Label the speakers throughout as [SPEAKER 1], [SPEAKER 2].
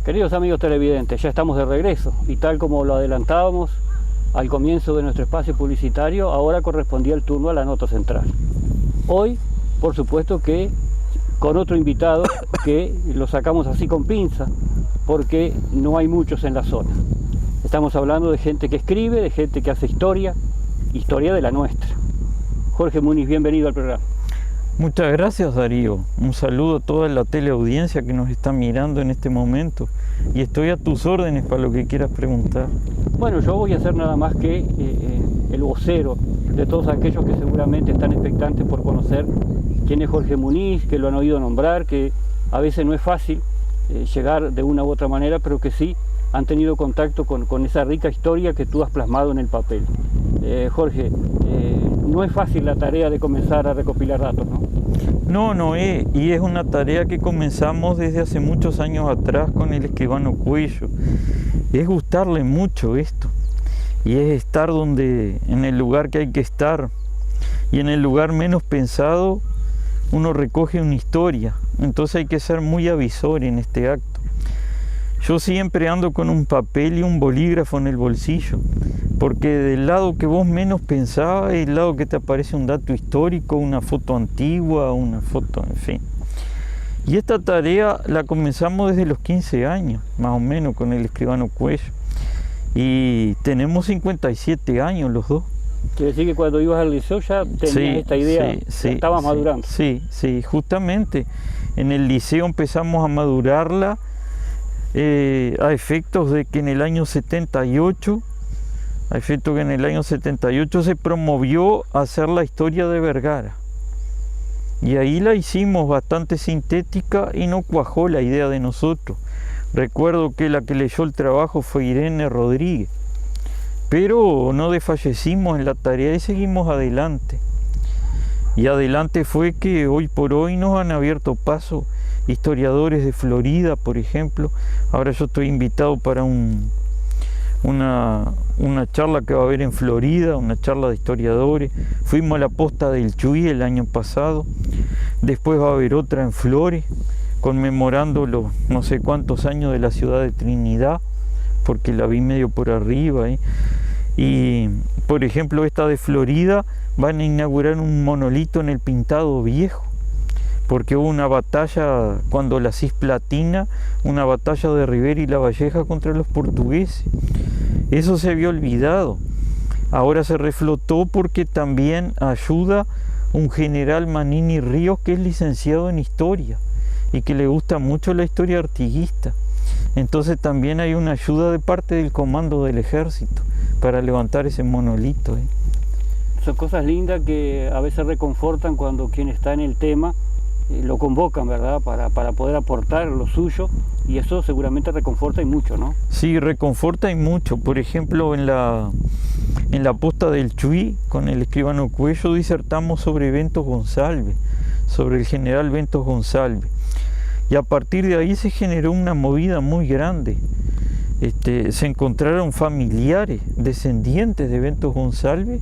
[SPEAKER 1] Queridos amigos televidentes, ya estamos de regreso y tal como lo adelantábamos al comienzo de nuestro espacio publicitario, ahora correspondía el turno a la nota central. Hoy, por supuesto que con otro invitado que lo sacamos así con pinza, porque no hay muchos en la zona. Estamos hablando de gente que escribe, de gente que hace historia de la nuestra. Jorge Muniz, bienvenido al programa.
[SPEAKER 2] Muchas gracias, Darío. Un saludo a toda la teleaudiencia que nos está mirando en este momento. Y estoy a tus órdenes para lo que quieras preguntar.
[SPEAKER 1] Bueno, yo voy a ser nada más que el vocero de todos aquellos que seguramente están expectantes por conocer quién es Jorge Muniz, que lo han oído nombrar, que a veces no es fácil llegar de una u otra manera, pero que sí han tenido contacto con esa rica historia que tú has plasmado en el papel. Jorge, no es fácil la tarea de comenzar a recopilar datos, ¿no?
[SPEAKER 2] No es, y es una tarea que comenzamos desde hace muchos años atrás con el escribano Cuello. Es gustarle mucho esto, y es estar en el lugar que hay que estar, y en el lugar menos pensado uno recoge una historia, entonces hay que ser muy avisor en este acto. Yo siempre ando con un papel y un bolígrafo en el bolsillo, porque del lado que vos menos pensabas es el lado que te aparece un dato histórico, una foto antigua, una foto, en fin. Y esta tarea la comenzamos desde los 15 años, más o menos, con el escribano Cuello. Y tenemos 57 años los dos.
[SPEAKER 1] Quiere decir que cuando ibas al liceo ya tenías esta idea, estabas madurando.
[SPEAKER 2] Sí, justamente en el liceo empezamos a madurarla a efectos de que en el año 78 se promovió a hacer la historia de Vergara. Y ahí la hicimos bastante sintética y no cuajó la idea de nosotros. Recuerdo que la que leyó el trabajo fue Irene Rodríguez. Pero no desfallecimos en la tarea y seguimos adelante. Y adelante fue que hoy por hoy nos han abierto paso historiadores de Florida, por ejemplo. Ahora yo estoy invitado para una charla que va a haber en Florida, una charla de historiadores. Fuimos a la posta del Chuy el año pasado. Después va a haber otra en Flores, conmemorando los no sé cuántos años de la ciudad de Trinidad, porque la vi medio por arriba. Y por ejemplo esta de Florida van a inaugurar un monolito en el Pintado Viejo, porque hubo una batalla cuando la Cisplatina, una batalla de Rivera y La Valleja contra los portugueses. Eso se había olvidado. Ahora se reflotó porque también ayuda un general Manini Ríos, que es licenciado en historia y que le gusta mucho la historia artiguista. Entonces también hay una ayuda de parte del comando del ejército para levantar ese monolito.
[SPEAKER 1] Son cosas lindas que a veces reconfortan cuando quien está en el tema lo convocan, ¿verdad? Para poder aportar lo suyo, y eso seguramente reconforta y mucho, ¿no?
[SPEAKER 2] Sí, reconforta y mucho. Por ejemplo, en la posta del Chuy, con el escribano Cuello, disertamos sobre Ventos González, sobre el general Ventos González. Y a partir de ahí se generó una movida muy grande. Se encontraron familiares, descendientes de Ventos González,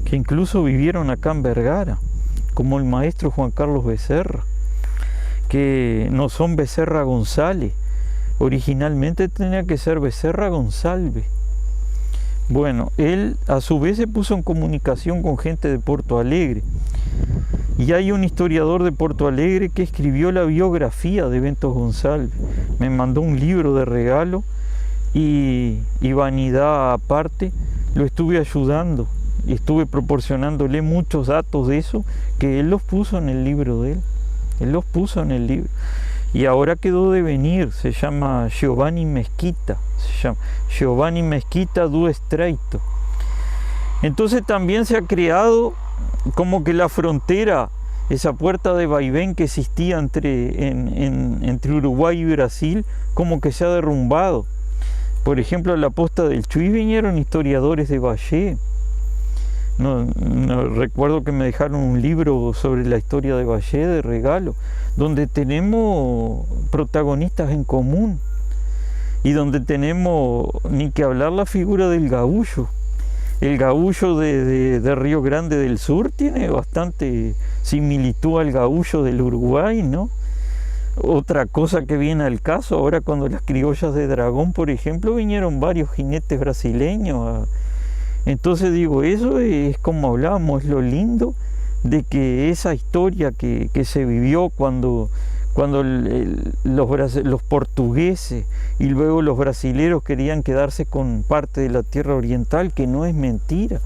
[SPEAKER 2] que incluso vivieron acá en Vergara, como el maestro Juan Carlos Becerra, que no son Becerra González, originalmente tenía que ser Becerra González. Bueno, él a su vez se puso en comunicación con gente de Porto Alegre, y hay un historiador de Porto Alegre que escribió la biografía de Ventos González, me mandó un libro de regalo, y vanidad aparte, lo estuve ayudando. Y estuve proporcionándole muchos datos de eso, que él los puso en el libro de él. Él los puso en el libro. Y ahora quedó de venir, se llama Giovanni Mesquita. Se llama Giovanni Mesquita do Estreito. Entonces también se ha creado como que la frontera, esa puerta de vaivén que existía entre Uruguay y Brasil, como que se ha derrumbado. Por ejemplo, a la posta del Chuy vinieron historiadores de Valle. No, recuerdo que me dejaron un libro sobre la historia de Valle de regalo, donde tenemos protagonistas en común y donde tenemos ni que hablar la figura del gaúcho. El gaúcho de Río Grande del Sur tiene bastante similitud al gaúcho del Uruguay, ¿no? Otra cosa que viene al caso, ahora cuando las criollas de Dragón, por ejemplo, vinieron varios jinetes brasileños. Entonces digo, eso es como hablábamos, es lo lindo de que esa historia que se vivió cuando los portugueses y luego los brasileros querían quedarse con parte de la tierra oriental, que no es mentira,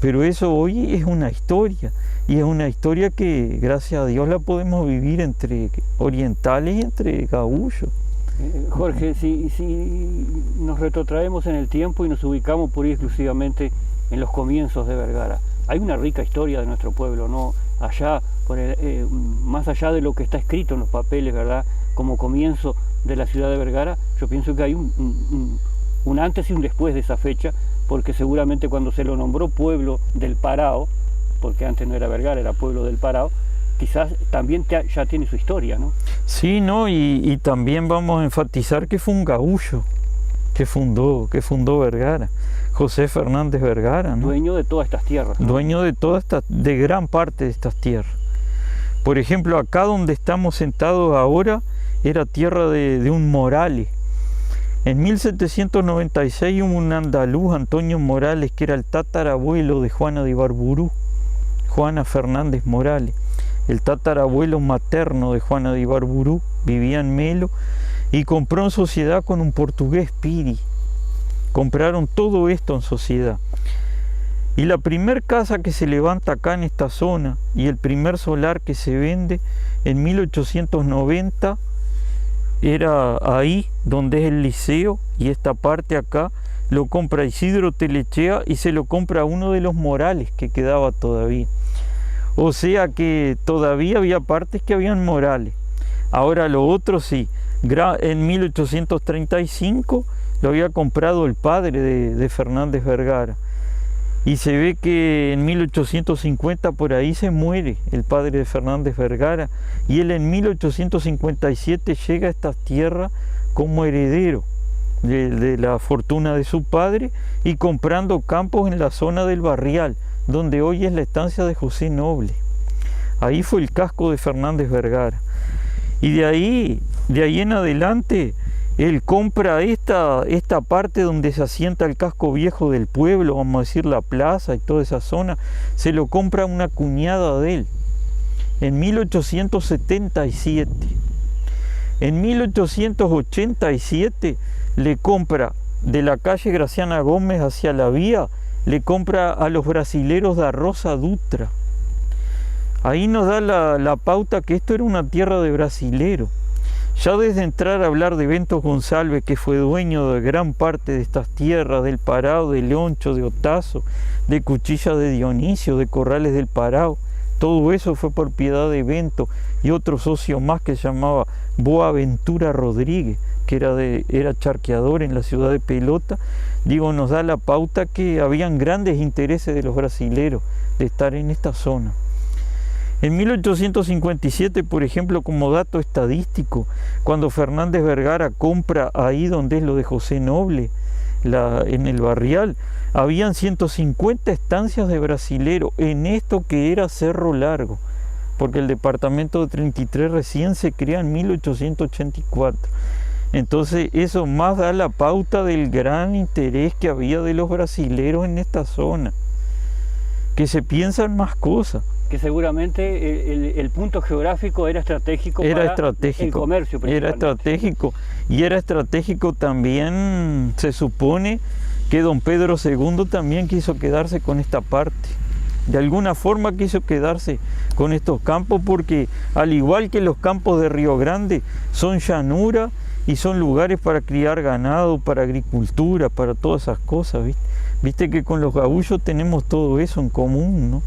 [SPEAKER 2] pero eso hoy es una historia, y es una historia que gracias a Dios la podemos vivir entre orientales y entre gaúchos.
[SPEAKER 1] Jorge, si nos retrotraemos en el tiempo y nos ubicamos pura y exclusivamente en los comienzos de Vergara, hay una rica historia de nuestro pueblo, ¿no? Allá, más allá de lo que está escrito en los papeles, ¿verdad? Como comienzo de la ciudad de Vergara, yo pienso que hay un antes y un después de esa fecha, porque seguramente cuando se lo nombró pueblo del Parao, porque antes no era Vergara, era pueblo del Parao, quizás también ya tiene su historia, ¿no?
[SPEAKER 2] Sí, ¿no? Y también vamos a enfatizar que fue un gaúcho que fundó Vergara, José Fernández Vergara, ¿no?
[SPEAKER 1] Dueño de todas estas tierras, ¿no?
[SPEAKER 2] Dueño de gran parte de estas tierras. Por ejemplo, acá donde estamos sentados ahora, era tierra de un Morales. En 1796 hubo un andaluz, Antonio Morales, que era el tatarabuelo de Juana de Ibarburú, Juana Fernández Morales, el tatarabuelo materno de Juana de Ibarburú, vivía en Melo y compró en sociedad con un portugués, Piri. Compraron todo esto en sociedad. Y la primer casa que se levanta acá en esta zona y el primer solar que se vende en 1890 era ahí donde es el liceo, y esta parte acá lo compra Isidro Telechea y se lo compra a uno de los Morales que quedaba todavía. O sea que todavía había partes que habían Morales. Ahora lo otro sí, en 1835 lo había comprado el padre de Fernández Vergara. Y se ve que en 1850 por ahí se muere el padre de Fernández Vergara, y él en 1857 llega a estas tierras como heredero de la fortuna de su padre y comprando campos en la zona del Barrial, donde hoy es la estancia de José Noble. Ahí fue el casco de Fernández Vergara. Y de ahí en adelante, él compra esta parte donde se asienta el casco viejo del pueblo, vamos a decir la plaza y toda esa zona, se lo compra una cuñada de él en 1877. En 1887 le compra de la calle Graciana Gómez hacia la vía, le compra a los brasileros da Rosa Dutra. Ahí nos da la pauta que esto era una tierra de brasilero. Ya desde entrar a hablar de Bento González, que fue dueño de gran parte de estas tierras, del Parao, de Leoncho, de Otazo, de Cuchilla de Dionisio, de Corrales del Parao, todo eso fue propiedad de Bento y otro socio más que se llamaba Boaventura Rodríguez, que era charqueador en la ciudad de Pelota. Digo, nos da la pauta que habían grandes intereses de los brasileros de estar en esta zona. En 1857, por ejemplo, como dato estadístico, cuando Fernández Vergara compra ahí donde es lo de José Noble, en el Barrial, habían 150 estancias de brasilero en esto que era Cerro Largo, porque el departamento de 33 recién se crea en 1884. Entonces eso más da la pauta del gran interés que había de los brasileros en esta zona, que se piensan más cosas.
[SPEAKER 1] Que seguramente el punto geográfico era estratégico para el comercio.
[SPEAKER 2] Era estratégico, y era estratégico también, se supone que don Pedro II también quiso quedarse con esta parte. De alguna forma quiso quedarse con estos campos, porque al igual que los campos de Río Grande son llanura y son lugares para criar ganado, para agricultura, para todas esas cosas, ¿viste? Viste que con los gaúchos tenemos todo eso en común, ¿no?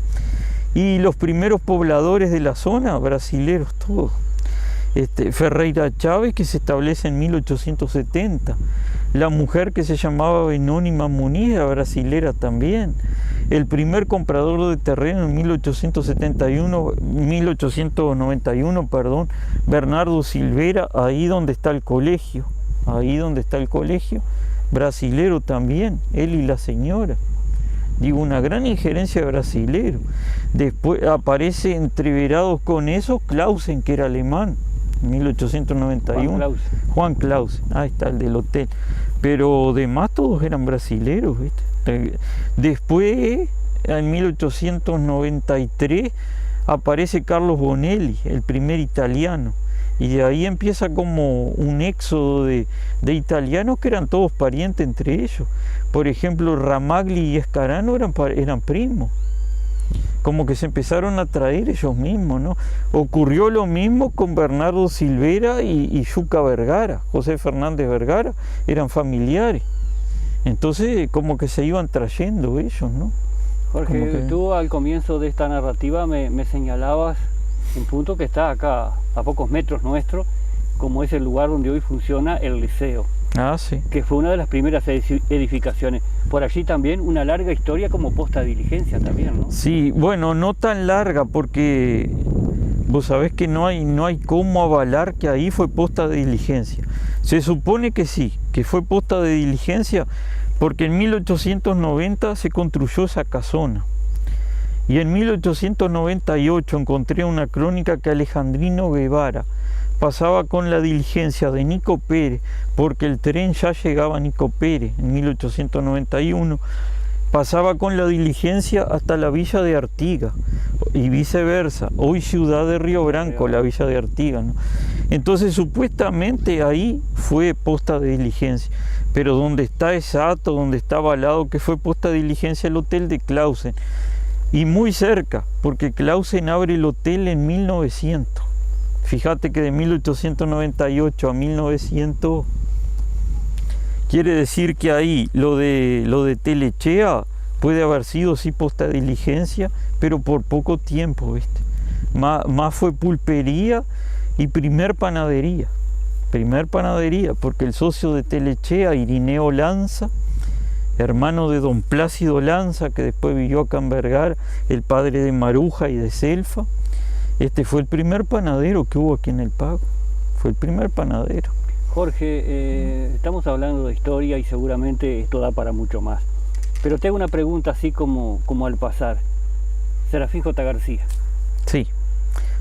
[SPEAKER 2] Y los primeros pobladores de la zona, brasileros todos. Ferreira Chávez, que se establece en 1870. La mujer que se llamaba Benónima Muniz, era brasilera también. El primer comprador de terreno en 1891, Bernardo Silveira, ahí donde está el colegio. Brasilero también, él y la señora. Digo, una gran injerencia de brasilero. Después aparece entreverados con eso Clausen, que era alemán, 1891. Juan Clause, ahí está, el del hotel. Pero demás todos eran brasileros, ¿viste? Después, en 1893, aparece Carlos Bonelli, el primer italiano. Y de ahí empieza como un éxodo de italianos que eran todos parientes entre ellos. Por ejemplo, Ramagli y Escarano eran primos. Como que se empezaron a traer ellos mismos, ¿no? Ocurrió lo mismo con Bernardo Silveira y Yuca Vergara, José Fernández Vergara, eran familiares. Entonces, como que se iban trayendo ellos, ¿no?
[SPEAKER 1] Jorge, tú al comienzo de esta narrativa me señalabas un punto que está acá a pocos metros nuestro, como es el lugar donde hoy funciona el liceo.
[SPEAKER 2] Ah, sí.
[SPEAKER 1] Que fue una de las primeras edificaciones. Por allí también una larga historia como posta de diligencia también, ¿no?
[SPEAKER 2] Sí, bueno, no tan larga porque vos sabés que no hay cómo avalar que ahí fue posta de diligencia. Se supone que sí, que fue posta de diligencia porque en 1890 se construyó esa casona. Y en 1898 encontré una crónica que Alejandrino Guevara pasaba con la diligencia de Nico Pérez, porque el tren ya llegaba a Nico Pérez en 1891, pasaba con la diligencia hasta la villa de Artigas y viceversa, hoy ciudad de Río Branco, la villa de Artigas, ¿no? Entonces supuestamente ahí fue posta de diligencia, pero donde está exacto, donde está avalado que fue posta de diligencia el hotel de Clausen, y muy cerca, porque Clausen abre el hotel en 1900. Fíjate que de 1898 a 1900 quiere decir que ahí lo de Telechea puede haber sido sí posta de diligencia, pero por poco tiempo, ¿viste? Más fue pulpería y primer panadería, porque el socio de Telechea, Irineo Lanza, hermano de don Plácido Lanza, que después vivió acá en Vergara, el padre de Maruja y de Selfa, fue el primer panadero que hubo aquí en el Pago, fue el primer panadero.
[SPEAKER 1] Jorge, estamos hablando de historia y seguramente esto da para mucho más, pero te hago una pregunta así como al pasar. Serafín J. García.
[SPEAKER 2] Sí,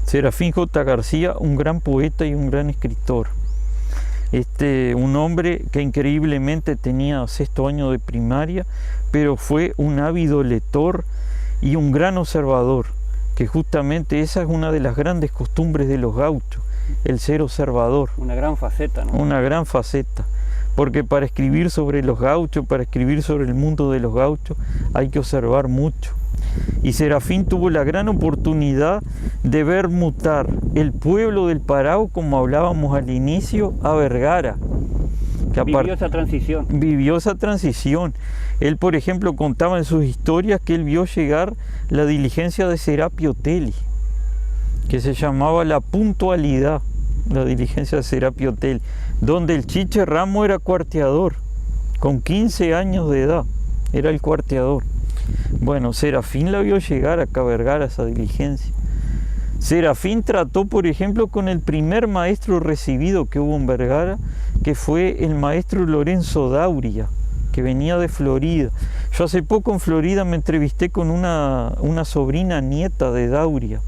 [SPEAKER 2] Serafín J. García, un gran poeta y un gran escritor. Un hombre que increíblemente tenía 6º año de primaria, pero fue un ávido lector y un gran observador, que justamente esa es una de las grandes costumbres de los gauchos, el ser observador.
[SPEAKER 1] Una gran faceta, ¿no?
[SPEAKER 2] Una gran faceta, porque para escribir sobre los gauchos, para escribir sobre el mundo de los gauchos, hay que observar mucho. Y Serafín tuvo la gran oportunidad de ver mutar el pueblo del Parao, como hablábamos al inicio, a Vergara.
[SPEAKER 1] Vivió esa transición.
[SPEAKER 2] Vivió esa transición. Él, por ejemplo, contaba en sus historias que él vio llegar la diligencia de Serapio Telli, que se llamaba La Puntualidad, la diligencia de Serapio Telli, donde el Chiche Ramos era cuarteador, con 15 años de edad, era el cuarteador. Bueno, Serafín la vio llegar acá a Vergara, esa diligencia. Serafín trató, por ejemplo, con el primer maestro recibido que hubo en Vergara, que fue el maestro Lorenzo Dauria, que venía de Florida. Yo hace poco en Florida me entrevisté con una sobrina nieta de Dauria.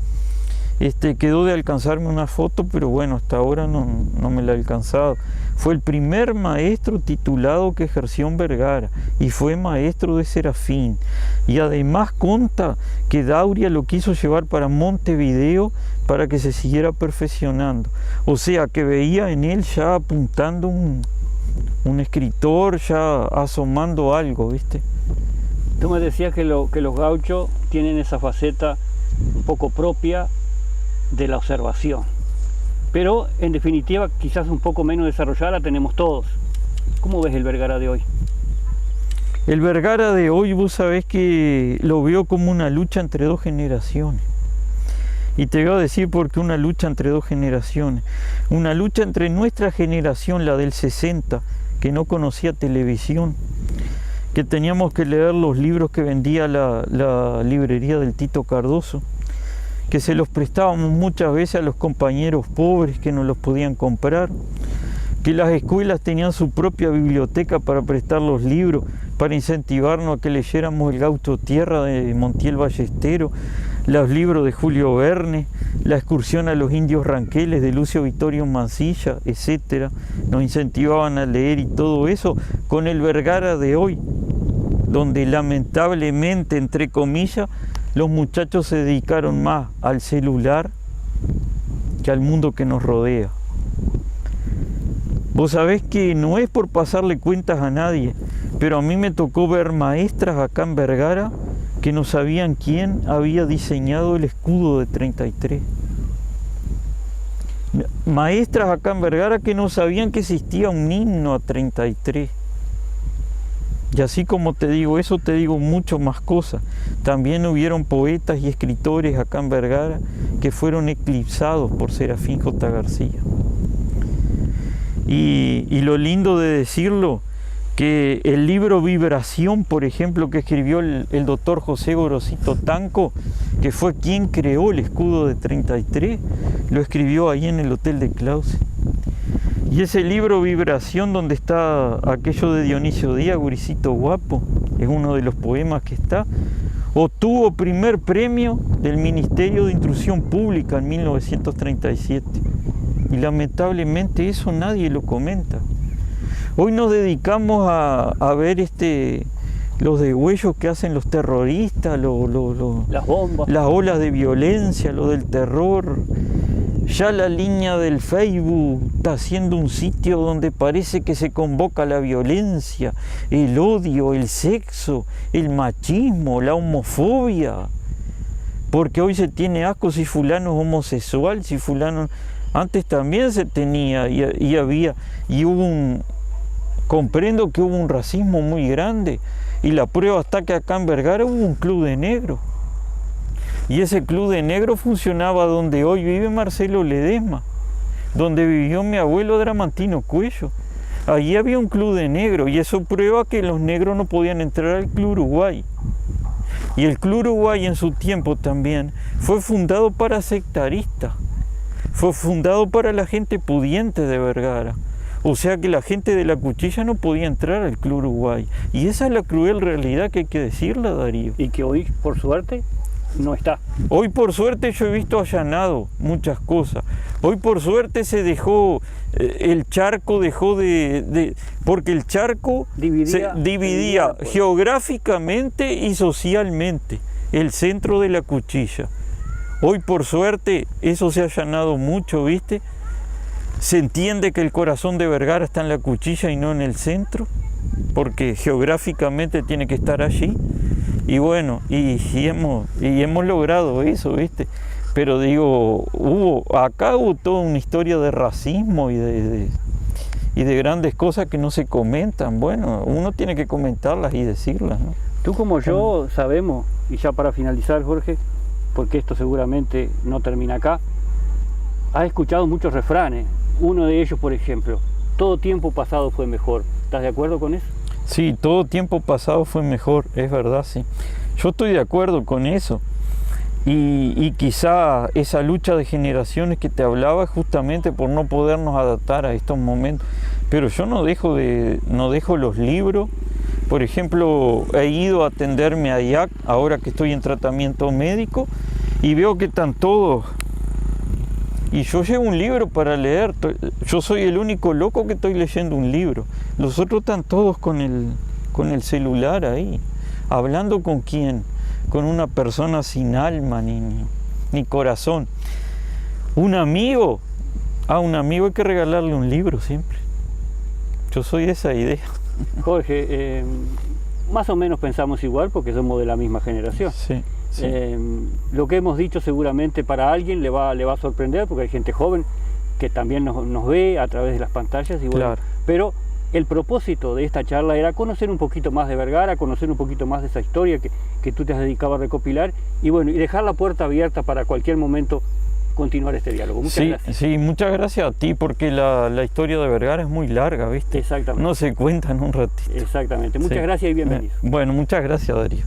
[SPEAKER 2] Quedó de alcanzarme una foto, pero bueno, hasta ahora no me la he alcanzado. Fue el primer maestro titulado que ejerció en Vergara y fue maestro de Serafín. Y además conta que Dauria lo quiso llevar para Montevideo para que se siguiera perfeccionando. O sea, que veía en él ya apuntando un escritor, ya asomando algo, ¿viste?
[SPEAKER 1] Tú me decías que los gauchos tienen esa faceta un poco propia de la observación, pero en definitiva quizás un poco menos desarrollada la tenemos todos. ¿Cómo ves el Vergara de hoy?
[SPEAKER 2] El Vergara de hoy, vos sabés que lo veo como una lucha entre dos generaciones. Y te voy a decir por qué una lucha entre dos generaciones. Una lucha entre nuestra generación, la del 60, que no conocía televisión, que teníamos que leer los libros que vendía la librería del Tito Cardoso, que se los prestábamos muchas veces a los compañeros pobres que no los podían comprar, que las escuelas tenían su propia biblioteca para prestar los libros, para incentivarnos a que leyéramos El Gaucho Tierra de Montiel Ballestero, los libros de Julio Verne, la excursión a los indios ranqueles de Lucio Vittorio Mansilla, etcétera. Nos incentivaban a leer y todo eso, con el Vergara de hoy, donde lamentablemente, entre comillas, los muchachos se dedicaron más al celular que al mundo que nos rodea. Vos sabés que no es por pasarle cuentas a nadie, pero a mí me tocó ver maestras acá en Vergara que no sabían quién había diseñado el escudo de 33. Maestras acá en Vergara que no sabían que existía un himno a 33. Y así como te digo eso, te digo mucho más cosas. También hubieron poetas y escritores acá en Vergara que fueron eclipsados por Serafín J. García. Y lo lindo de decirlo, que el libro Vibración, por ejemplo, que escribió el doctor José Gorosito Tanco, que fue quien creó el escudo de 33, lo escribió ahí en el Hotel de Clausen. Y ese libro Vibración, donde está aquello de Dionisio Díaz, Guricito Guapo, es uno de los poemas que está, obtuvo primer premio del Ministerio de Instrucción Pública en 1937. Y lamentablemente eso nadie lo comenta. Hoy nos dedicamos a ver los degüellos que hacen los terroristas,
[SPEAKER 1] las bombas,
[SPEAKER 2] las olas de violencia, lo del terror. Ya la línea del Facebook está haciendo un sitio donde parece que se convoca la violencia, el odio, el sexo, el machismo, la homofobia. Porque hoy se tiene asco si fulano es homosexual, si fulano... Antes también se tenía y hubo comprendo que hubo un racismo muy grande, y la prueba está que acá en Vergara hubo un club de negros, y ese club de negros funcionaba donde hoy vive Marcelo Ledesma, donde vivió mi abuelo Dramantino Cuello. Allí había un club de negros, y eso prueba que los negros no podían entrar al Club Uruguay. Y el Club Uruguay en su tiempo también fue fundado para sectaristas, fue fundado para la gente pudiente de Vergara. O sea que la gente de la Cuchilla no podía entrar al Club Uruguay. Y esa es la cruel realidad que hay que decirla, Darío.
[SPEAKER 1] Y que hoy, por suerte, no está.
[SPEAKER 2] Hoy, por suerte, yo he visto allanado muchas cosas. Hoy, por suerte, se dejó, el charco dejó porque el charco dividía pues, geográficamente y socialmente el centro de la Cuchilla. Hoy, por suerte, eso se ha allanado mucho, ¿viste? Se entiende que el corazón de Vergara está en la Cuchilla y no en el centro, porque geográficamente tiene que estar allí. Y bueno, y hemos logrado eso, ¿viste? Pero digo, acá hubo toda una historia de racismo y de grandes cosas que no se comentan. Bueno, uno tiene que comentarlas y decirlas, ¿no?
[SPEAKER 1] Tú como yo sabemos, y ya para finalizar, Jorge, porque esto seguramente no termina acá, has escuchado muchos refranes. Uno de ellos, por ejemplo, todo tiempo pasado fue mejor. ¿Estás de acuerdo con eso?
[SPEAKER 2] Sí, todo tiempo pasado fue mejor, es verdad, sí. Yo estoy de acuerdo con eso. Y quizá esa lucha de generaciones que te hablaba justamente por no podernos adaptar a estos momentos. Pero yo no dejo los libros. Por ejemplo, he ido a atenderme a IAC, ahora que estoy en tratamiento médico, y veo que están todos. Y yo llevo un libro para leer. Yo soy el único loco que estoy leyendo un libro. Los otros están todos con el celular ahí. ¿Hablando con quién? Con una persona sin alma ni corazón. Un amigo. A un amigo hay que regalarle un libro siempre. Yo soy de esa idea.
[SPEAKER 1] Jorge, más o menos pensamos igual porque somos de la misma generación.
[SPEAKER 2] Sí. Sí.
[SPEAKER 1] Lo que hemos dicho seguramente para alguien le va a sorprender, porque hay gente joven que también nos ve a través de las pantallas y bueno,
[SPEAKER 2] claro.
[SPEAKER 1] Pero el propósito de esta charla era conocer un poquito más de Vergara, conocer un poquito más de esa historia que tú te has dedicado a recopilar y bueno, y dejar la puerta abierta para cualquier momento continuar este diálogo. Muchas gracias.
[SPEAKER 2] Sí, muchas gracias a ti, porque la historia de Vergara es muy larga, ¿viste?
[SPEAKER 1] Exactamente.
[SPEAKER 2] No se cuenta en un ratito.
[SPEAKER 1] Exactamente. Muchas gracias y bienvenido.
[SPEAKER 2] Bueno, muchas gracias, Darío.